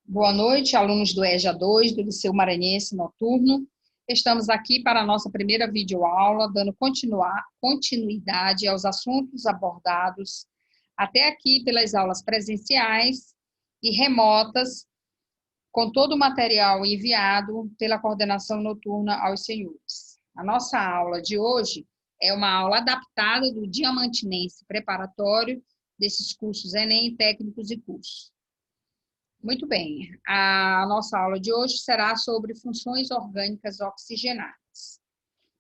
Boa noite, alunos do EJA 2, do Liceu Maranhense Noturno. Estamos aqui para a nossa primeira videoaula, dando continuidade aos assuntos abordados até aqui pelas aulas presenciais e remotas, com todo o material enviado pela coordenação noturna aos senhores. A nossa aula de hoje é uma aula adaptada do Diamantinense Preparatório desses cursos Enem, técnicos e cursos. Muito bem, a nossa aula de hoje será sobre funções orgânicas oxigenadas.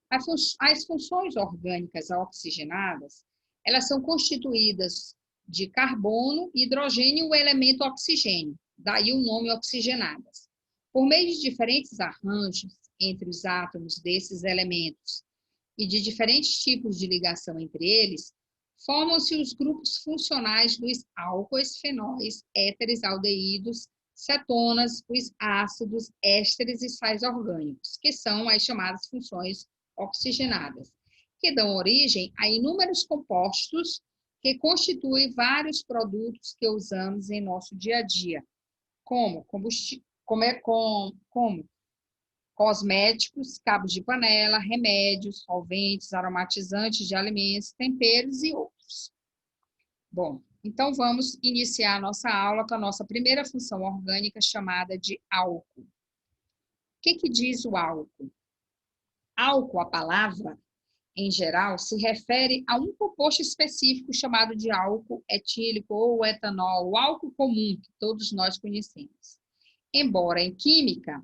As funções orgânicas oxigenadas, elas são constituídas de carbono, hidrogênio e o elemento oxigênio, daí o nome oxigenadas. Por meio de diferentes arranjos entre os átomos desses elementos e de diferentes tipos de ligação entre eles, formam-se os grupos funcionais dos álcoois, fenóis, éteres, aldeídos, cetonas, os ácidos, ésteres e sais orgânicos, que são as chamadas funções oxigenadas, que dão origem a inúmeros compostos que constituem vários produtos que usamos em nosso dia a dia, como cosméticos, cabos de panela, remédios, solventes, aromatizantes de alimentos, temperos e outros. Bom, então vamos iniciar a nossa aula com a nossa primeira função orgânica, chamada de álcool. O que diz o álcool? Álcool, a palavra, em geral, se refere a um composto específico chamado de álcool etílico ou etanol, o álcool comum, que todos nós conhecemos. Embora em química,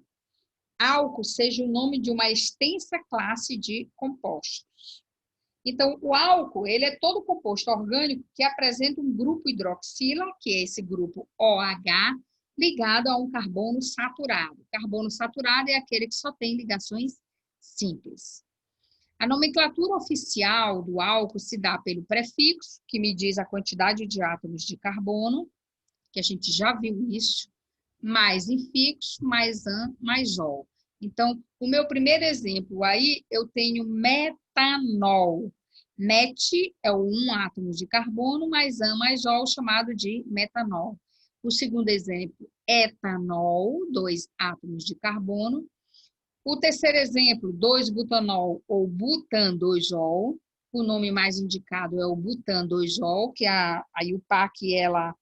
álcool seja o nome de uma extensa classe de compostos. Então, o álcool, ele é todo composto orgânico que apresenta um grupo hidroxila, que é esse grupo OH, ligado a um carbono saturado. Carbono saturado é aquele que só tem ligações simples. A nomenclatura oficial do álcool se dá pelo prefixo, que me diz a quantidade de átomos de carbono, que a gente já viu isso, mais infixo, mais an, mais ol. Então, o meu primeiro exemplo aí, eu tenho metanol. Met é o 1 átomo de carbono, mais an, mais ol, chamado de metanol. O segundo exemplo, etanol, 2 átomos de carbono. O terceiro exemplo, 2-butanol ou butan-2-ol. O nome mais indicado é o butan-2-ol, que a IUPAC, ela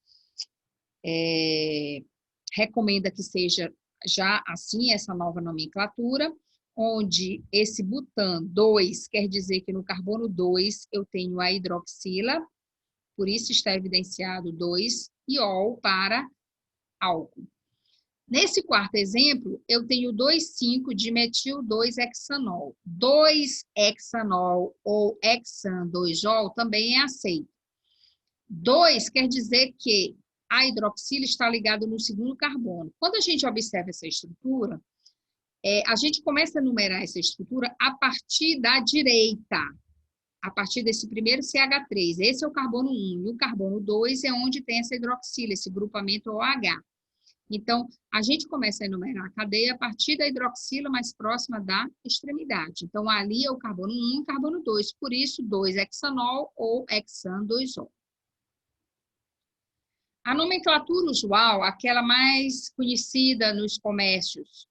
recomenda que seja já assim essa nova nomenclatura, onde esse butan 2 quer dizer que no carbono 2 eu tenho a hidroxila, por isso está evidenciado 2, e ol para álcool. Nesse quarto exemplo, eu tenho 2,5-dimetil-2-hexanol. 2-hexanol ou hexan-2-ol também é aceito. 2 quer dizer que a hidroxila está ligada no segundo carbono. Quando a gente observa essa estrutura, a gente começa a numerar essa estrutura a partir da direita, a partir desse primeiro CH3. Esse é o carbono 1, e o carbono 2 é onde tem essa hidroxila, esse grupamento OH. Então, a gente começa a enumerar a cadeia a partir da hidroxila mais próxima da extremidade. Então, ali é o carbono 1 e o carbono 2, por isso 2-hexanol ou hexan-2-ol. A nomenclatura usual, aquela mais conhecida nos comércios,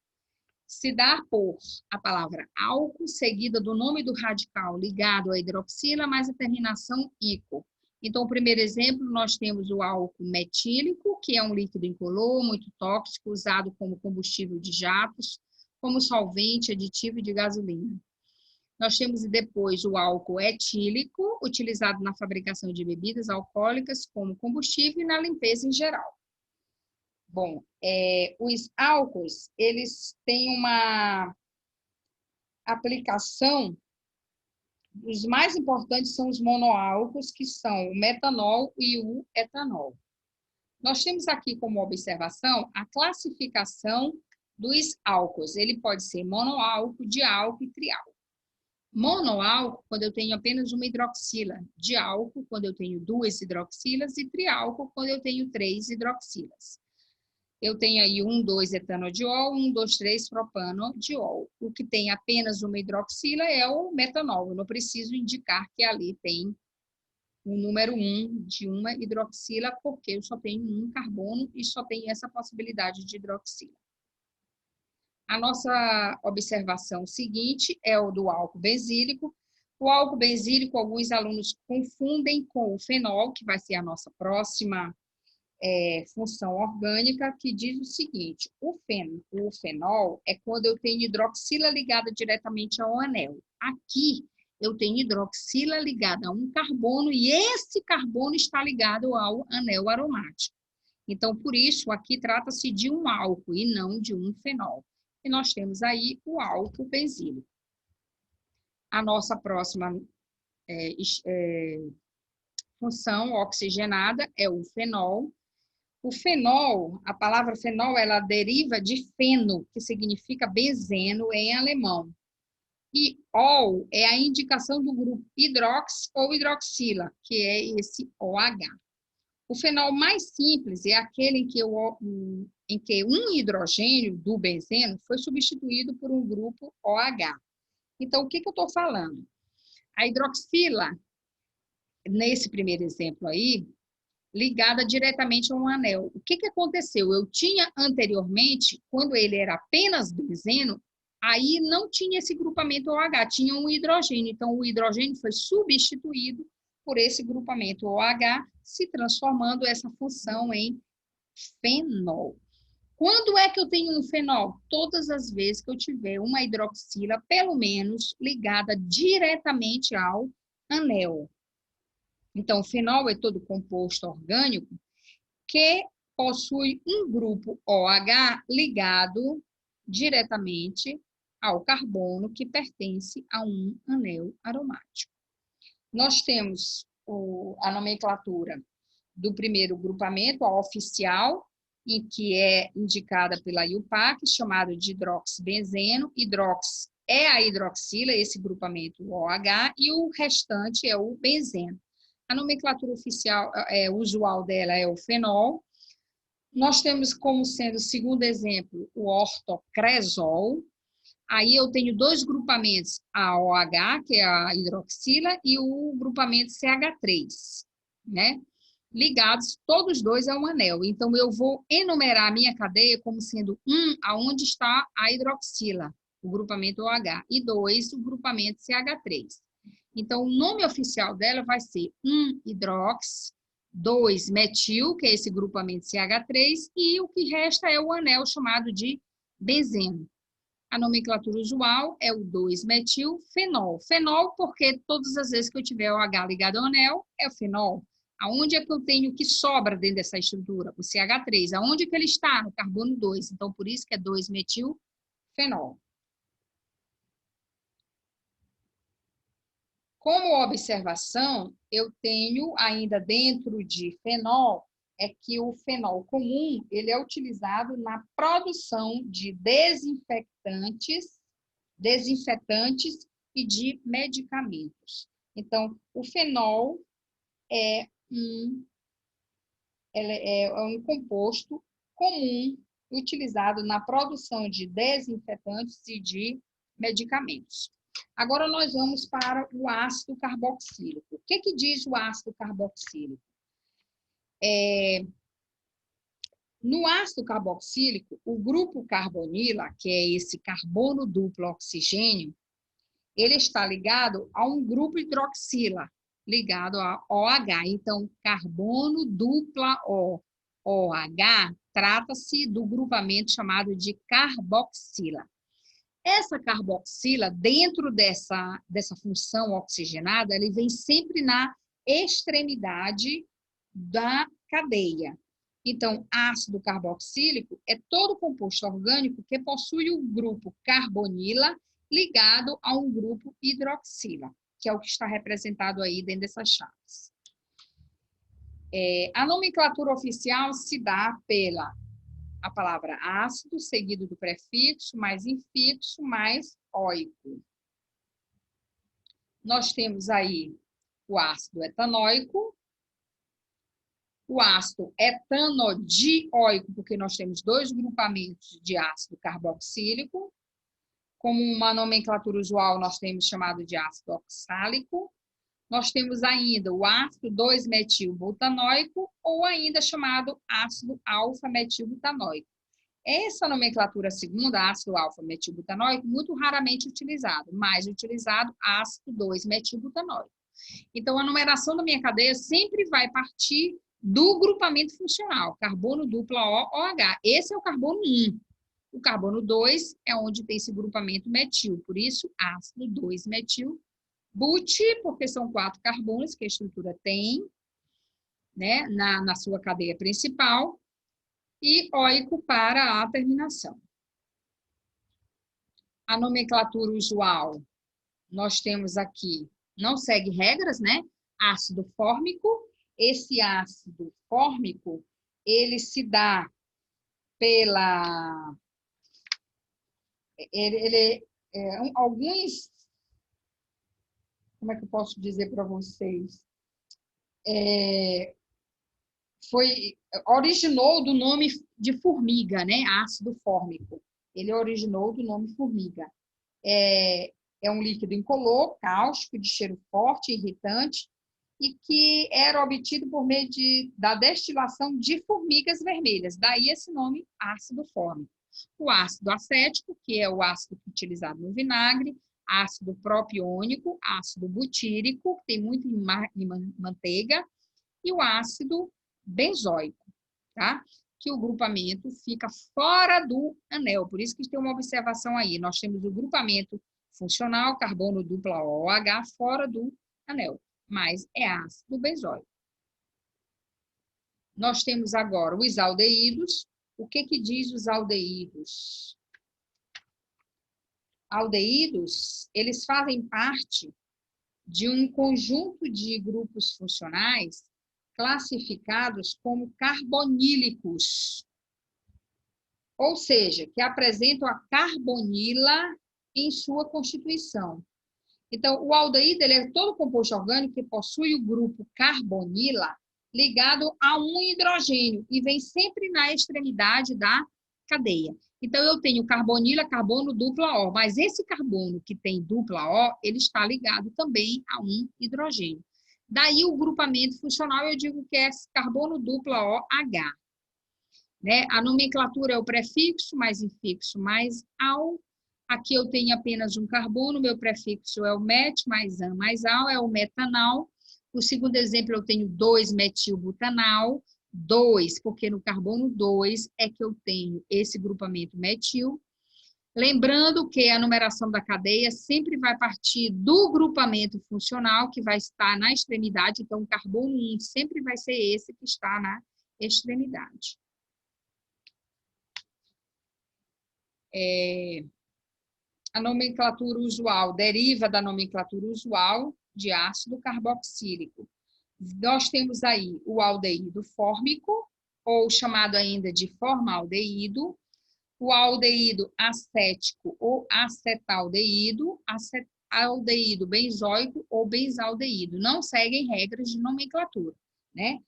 se dá por a palavra álcool, seguida do nome do radical ligado à hidroxila, mais a terminação ico. Então, o primeiro exemplo, nós temos o álcool metílico, que é um líquido incolor, muito tóxico, usado como combustível de jatos, como solvente, aditivo de gasolina. Nós temos depois o álcool etílico, utilizado na fabricação de bebidas alcoólicas como combustível e na limpeza em geral. Bom, os álcoois, eles têm uma aplicação, os mais importantes são os monoálcools, que são o metanol e o etanol. Nós temos aqui como observação a classificação dos álcools. Ele pode ser monoálcool, diálcool e triálcool. Monoálcool, quando eu tenho apenas uma hidroxila. Diálcool, quando eu tenho 2 hidroxilas. E triálcool, quando eu tenho 3 hidroxilas. Eu tenho aí 1,2-etanodiol, 1,2,3-propanodiol. O que tem apenas uma hidroxila é o metanol. Eu não preciso indicar que ali tem o número 1 de uma hidroxila, porque eu só tenho um carbono e só tenho essa possibilidade de hidroxila. A nossa observação seguinte é o do álcool benzílico. O álcool benzílico, alguns alunos confundem com o fenol, que vai ser a nossa próxima função orgânica, que diz o seguinte: o fenol é quando eu tenho hidroxila ligada diretamente ao anel. Aqui, eu tenho hidroxila ligada a um carbono e esse carbono está ligado ao anel aromático. Então, por isso, aqui trata-se de um álcool e não de um fenol. E nós temos aí o álcool benzílico. A nossa próxima função oxigenada é o fenol. O fenol, a palavra fenol, ela deriva de feno, que significa benzeno em alemão. E ol é a indicação do grupo hidrox ou hidroxila, que é esse OH. O fenol mais simples é aquele em que um hidrogênio do benzeno foi substituído por um grupo OH. Então, o que eu estou falando? A hidroxila, nesse primeiro exemplo aí, ligada diretamente a um anel. O que aconteceu? Eu tinha anteriormente, quando ele era apenas benzeno, aí não tinha esse grupamento OH, tinha um hidrogênio. Então, o hidrogênio foi substituído por esse grupamento OH, se transformando essa função em fenol. Quando é que eu tenho um fenol? Todas as vezes que eu tiver uma hidroxila, pelo menos, ligada diretamente ao anel. Então, o fenol é todo composto orgânico que possui um grupo OH ligado diretamente ao carbono que pertence a um anel aromático. Nós temos a nomenclatura do primeiro grupamento, a oficial, em que é indicada pela IUPAC, chamado de hidroxibenzeno. Hidrox é a hidroxila, esse grupamento OH, e o restante é o benzeno. A nomenclatura oficial, usual dela é o fenol. Nós temos como sendo o segundo exemplo o ortocresol. Aí eu tenho dois grupamentos, a OH, que é a hidroxila, e o grupamento CH3, né? Ligados, todos dois a um anel. Então, eu vou enumerar a minha cadeia como sendo aonde está a hidroxila, o grupamento OH, e 2, o grupamento CH3. Então, o nome oficial dela vai ser 1-hidrox, 2-metil, que é esse grupamento CH3, e o que resta é o anel chamado de benzeno. A nomenclatura usual é o 2-metil-fenol. Fenol, porque todas as vezes que eu tiver o H ligado ao anel, é o fenol. Aonde é que eu tenho que sobra dentro dessa estrutura? O CH3. Aonde é que ele está? No carbono 2. Então, por isso que é 2-metil-fenol. Como observação, eu tenho ainda dentro de fenol, é que o fenol comum, ele é utilizado na produção de desinfetantes e de medicamentos. Então, o fenol é um composto comum utilizado na produção de desinfetantes e de medicamentos. Agora nós vamos para o ácido carboxílico. O que diz o ácido carboxílico? No ácido carboxílico, o grupo carbonila, que é esse carbono duplo oxigênio, ele está ligado a um grupo hidroxila, ligado a OH. Então, carbono dupla OH, trata-se do grupamento chamado de carboxila. Essa carboxila, dentro dessa função oxigenada, ele vem sempre na extremidade da cadeia. Então, ácido carboxílico é todo composto orgânico que possui o grupo carbonila ligado a um grupo hidroxila, que é o que está representado aí dentro dessas chaves. A nomenclatura oficial se dá pela a palavra ácido, seguido do prefixo, mais infixo, mais óico. Nós temos aí o ácido etanóico, o ácido etanodioico, porque nós temos dois grupamentos de ácido carboxílico. Como uma nomenclatura usual, nós temos chamado de ácido oxálico. Nós temos ainda o ácido 2-metilbutanoico, ou ainda chamado ácido alfa-metilbutanoico. Essa nomenclatura segunda, ácido alfa-metilbutanoico, muito raramente utilizado, mais utilizado ácido 2-metilbutanoico. Então, a numeração da minha cadeia sempre vai partir do grupamento funcional, carbono dupla OH. Esse é o carbono 1. O carbono 2 é onde tem esse grupamento metil, por isso, ácido 2-metil. But, porque são 4 carbonos que a estrutura tem, né, na sua cadeia principal, e oico para a terminação. A nomenclatura usual, nós temos aqui, não segue regras, né? Ácido fórmico. Esse ácido fórmico, ele se dá pela... alguns... Como é que eu posso dizer para vocês? Originou do nome de formiga, né? Ácido fórmico. Ele originou do nome formiga. É um líquido incolor, cáustico, de cheiro forte, irritante, e que era obtido por meio da destilação de formigas vermelhas. Daí esse nome, ácido fórmico. O ácido acético, que é o ácido utilizado no vinagre, ácido propiônico, ácido butírico, que tem muito em manteiga, e o ácido benzoico, tá? Que o grupamento fica fora do anel. Por isso que tem uma observação aí. Nós temos o grupamento funcional, carbono dupla OH, fora do anel, mas é ácido benzoico. Nós temos agora os aldeídos. O que diz os aldeídos? Aldeídos, eles fazem parte de um conjunto de grupos funcionais classificados como carbonílicos, ou seja, que apresentam a carbonila em sua constituição. Então, o aldeído ele é todo composto orgânico que possui o grupo carbonila ligado a um hidrogênio e vem sempre na extremidade da cadeia. Então, eu tenho carbonila, carbono dupla O, mas esse carbono que tem dupla O, ele está ligado também a um hidrogênio. Daí o grupamento funcional, eu digo que é carbono dupla OH. Né? A nomenclatura é o prefixo mais infixo mais al. Aqui eu tenho apenas um carbono, meu prefixo é o met, mais an, mais al, é o metanal. O segundo exemplo, eu tenho 2-metilbutanal, 2, porque no carbono 2 é que eu tenho esse grupamento metil. Lembrando que a numeração da cadeia sempre vai partir do grupamento funcional, que vai estar na extremidade. Então, o carbono 1 sempre vai ser esse que está na extremidade. A nomenclatura usual deriva da nomenclatura usual de ácido carboxílico. Nós temos aí o aldeído fórmico, ou chamado ainda de formaldeído, o aldeído acético ou acetaldeído, aldeído benzoico ou benzaldeído. Não seguem regras de nomenclatura, né?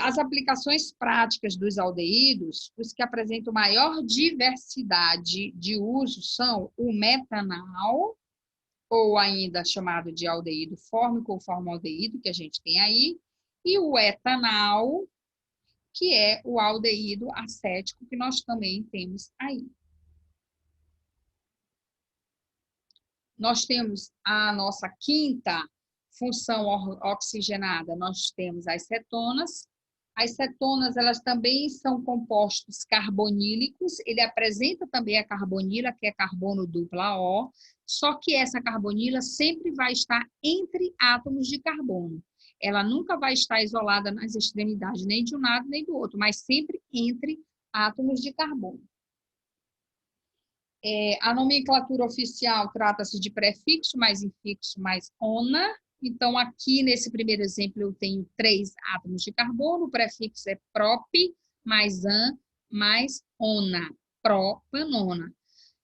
As aplicações práticas dos aldeídos, os que apresentam maior diversidade de uso são o metanal, ou ainda chamado de aldeído fórmico ou formaldeído, que a gente tem aí, e o etanal, que é o aldeído acético, que nós também temos aí. Nós temos a nossa quinta função oxigenada, nós temos as cetonas. As cetonas, elas também são compostos carbonílicos, ele apresenta também a carbonila, que é carbono dupla O, só que essa carbonila sempre vai estar entre átomos de carbono. Ela nunca vai estar isolada nas extremidades, nem de um lado nem do outro, mas sempre entre átomos de carbono. A nomenclatura oficial trata-se de prefixo mais infixo mais ona. Então, aqui nesse primeiro exemplo, eu tenho 3 átomos de carbono, o prefixo é prop, mais an, mais ona, propanona.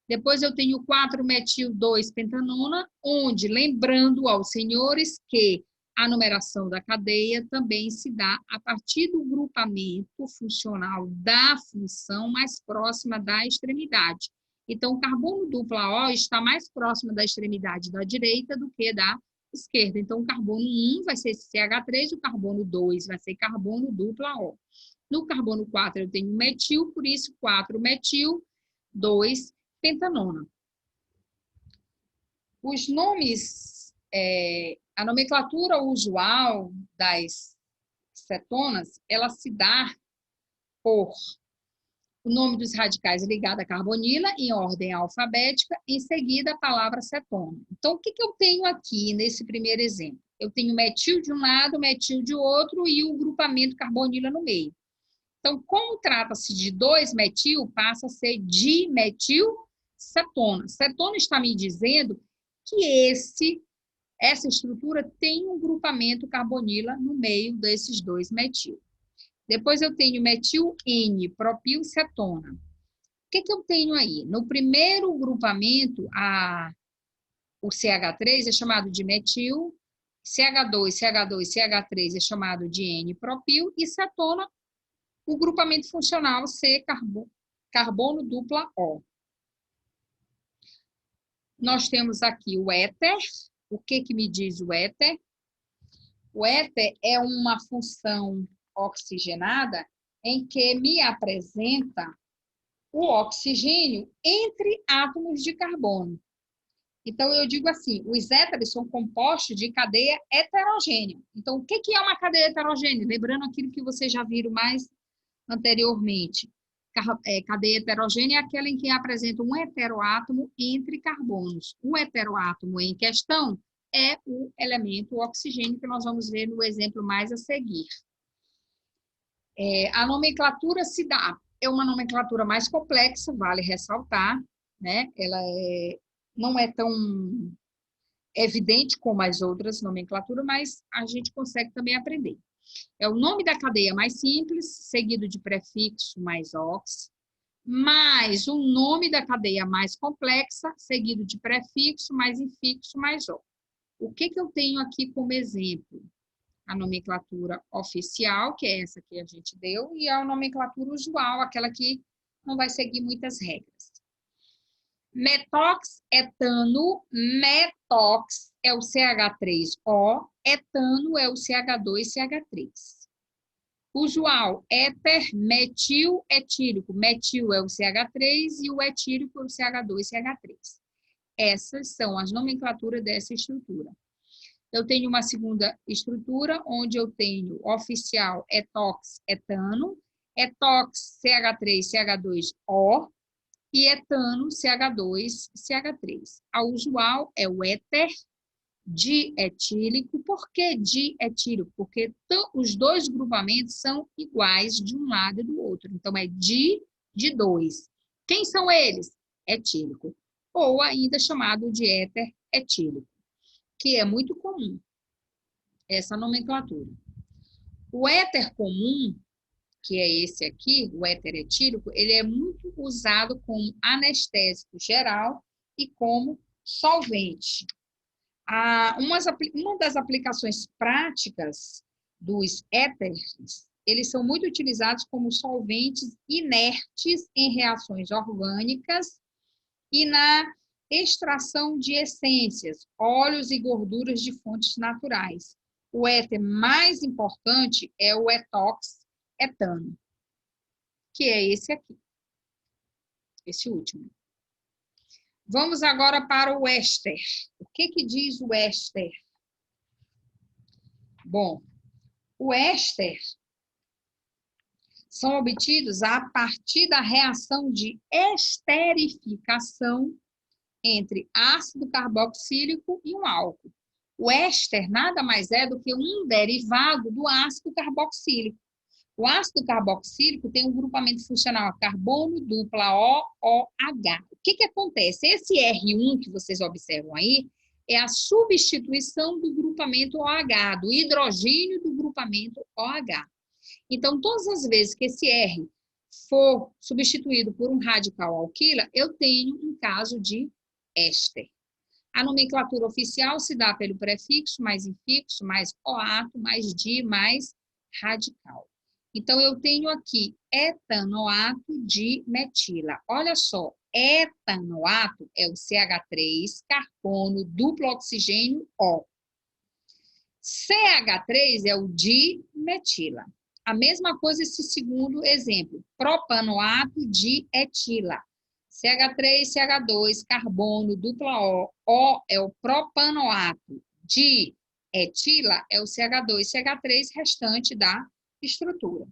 Depois eu tenho 4-metil-2-pentanona, onde, lembrando aos senhores que a numeração da cadeia também se dá a partir do grupamento funcional da função mais próxima da extremidade. Então, o carbono dupla O está mais próximo da extremidade da direita do que da esquerda. Então, o carbono 1 vai ser CH3, o carbono 2 vai ser carbono dupla O. No carbono 4 eu tenho metil, por isso 4-metil, 2-pentanona. Os nomes, a nomenclatura usual das cetonas, ela se dá por o nome dos radicais ligado à carbonila, em ordem alfabética, em seguida a palavra cetona. Então, o que eu tenho aqui nesse primeiro exemplo? Eu tenho metil de um lado, metil de outro e o grupamento carbonila no meio. Então, como trata-se de 2-metil, passa a ser dimetilcetona. Cetona está me dizendo que essa estrutura tem um grupamento carbonila no meio desses 2-metil. Depois eu tenho metil N-propilcetona. O que eu tenho aí? No primeiro grupamento, o CH3 é chamado de metil, CH2, CH2, CH3 é chamado de N-propil e cetona, o grupamento funcional C, carbono dupla O. Nós temos aqui o éter. O que me diz o éter? O éter é uma função oxigenada em que me apresenta o oxigênio entre átomos de carbono. Então, eu digo assim, os éteres são compostos de cadeia heterogênea. Então, o que é uma cadeia heterogênea? Lembrando aquilo que vocês já viram mais anteriormente. Cadeia heterogênea é aquela em que apresenta um heteroátomo entre carbonos. O heteroátomo em questão é o elemento oxigênio, que nós vamos ver no exemplo mais a seguir. A nomenclatura se dá, é uma nomenclatura mais complexa, vale ressaltar, né? Ela não é tão evidente como as outras nomenclaturas, mas a gente consegue também aprender. É o nome da cadeia mais simples, seguido de prefixo mais ox, mais o nome da cadeia mais complexa, seguido de prefixo mais infixo mais o. O que eu tenho aqui como exemplo? A nomenclatura oficial, que é essa que a gente deu, e a nomenclatura usual, aquela que não vai seguir muitas regras. Metox, etano, metox é o CH3O, etano é o CH2CH3. Usual, éter, metil, etílico. Metil é o CH3 e o etílico é o CH2CH3. Essas são as nomenclaturas dessa estrutura. Eu tenho uma segunda estrutura, onde eu tenho oficial etox, etano, etox, CH3, CH2O, e etano, CH2, CH3. A usual é o éter dietílico. Por que dietílico? Porque os dois grupamentos são iguais de um lado e do outro. Então, é de dois. Quem são eles? Etílico. Ou ainda chamado de éter etílico, que é muito comum essa nomenclatura. O éter comum, que é esse aqui, o éter etílico, ele é muito usado como anestésico geral e como solvente. Uma das aplicações práticas dos éteres, eles são muito utilizados como solventes inertes em reações orgânicas e na extração de essências, óleos e gorduras de fontes naturais. O éter mais importante é o etox etano, que é esse aqui, esse último. Vamos agora para o éster. O que diz o éster? Bom, o éster são obtidos a partir da reação de esterificação entre ácido carboxílico e um álcool. O éster nada mais é do que um derivado do ácido carboxílico. O ácido carboxílico tem um grupamento funcional carbono dupla OOH. O que acontece? Esse R1 que vocês observam aí é a substituição do grupamento OH, do hidrogênio do grupamento OH. Então, todas as vezes que esse R for substituído por um radical alquila, eu tenho um caso de éster. A nomenclatura oficial se dá pelo prefixo mais infixo, mais oato, mais di, mais radical. Então, eu tenho aqui etanoato de metila. Olha só, etanoato é o CH3, carbono, duplo oxigênio, O. CH3 é o dimetila. A mesma coisa esse segundo exemplo, propanoato de etila. CH3, CH2, carbono, dupla O. O é o propanoato de etila, é o CH2, CH3 restante da estrutura.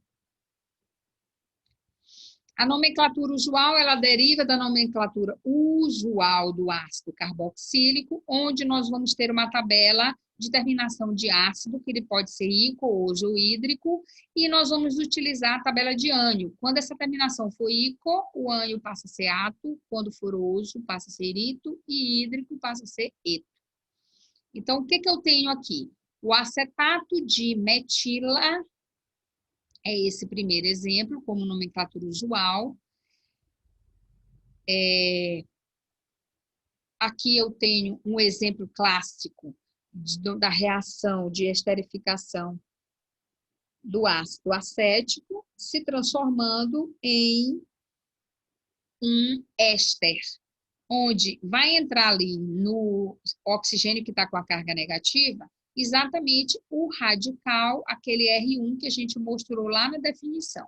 A nomenclatura usual, ela deriva da nomenclatura usual do ácido carboxílico, onde nós vamos ter uma tabela de terminação de ácido, que ele pode ser ico-oso ou hídrico, e nós vamos utilizar a tabela de ânio. Quando essa terminação for ico, o ânio passa a ser ato, quando for oso, passa a ser ito, e hídrico passa a ser eto. Então, o que eu tenho aqui? O acetato de metila é esse primeiro exemplo, como nomenclatura usual. Aqui eu tenho um exemplo clássico da reação de esterificação do ácido acético se transformando em um éster, onde vai entrar ali no oxigênio que está com a carga negativa, exatamente o radical, aquele R1 que a gente mostrou lá na definição.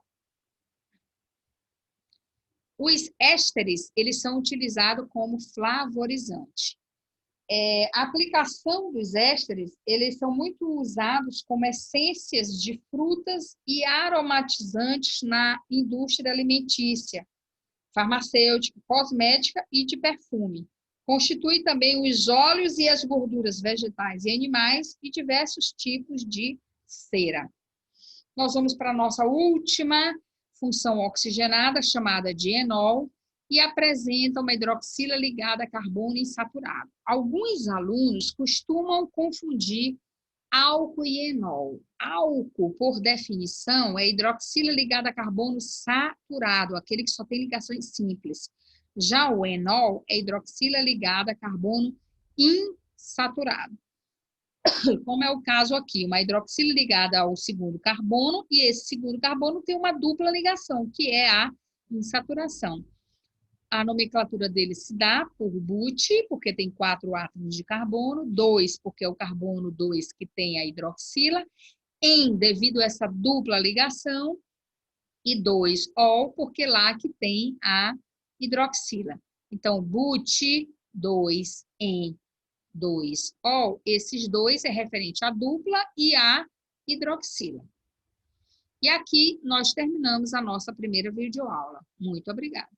Os ésteres, eles são utilizados como flavorizante. A aplicação dos ésteres, eles são muito usados como essências de frutas e aromatizantes na indústria alimentícia, farmacêutica, cosmética e de perfume. Constitui também os óleos e as gorduras vegetais e animais e diversos tipos de cera. Nós vamos para a nossa última função oxigenada, chamada de enol, e apresenta uma hidroxila ligada a carbono insaturado. Alguns alunos costumam confundir álcool e enol. Álcool, por definição, é hidroxila ligada a carbono saturado, aquele que só tem ligações simples. Já o enol é hidroxila ligada a carbono insaturado. Como é o caso aqui, uma hidroxila ligada ao segundo carbono, e esse segundo carbono tem uma dupla ligação, que é a insaturação. A nomenclatura dele se dá por but, porque tem 4 átomos de carbono, 2, porque é o carbono 2 que tem a hidroxila, devido a essa dupla ligação, e 2-ol, porque lá que tem a hidroxila. Então, but, 2-en, 2-ol, esses dois é referente à dupla e à hidroxila. E aqui nós terminamos a nossa primeira videoaula. Muito obrigada.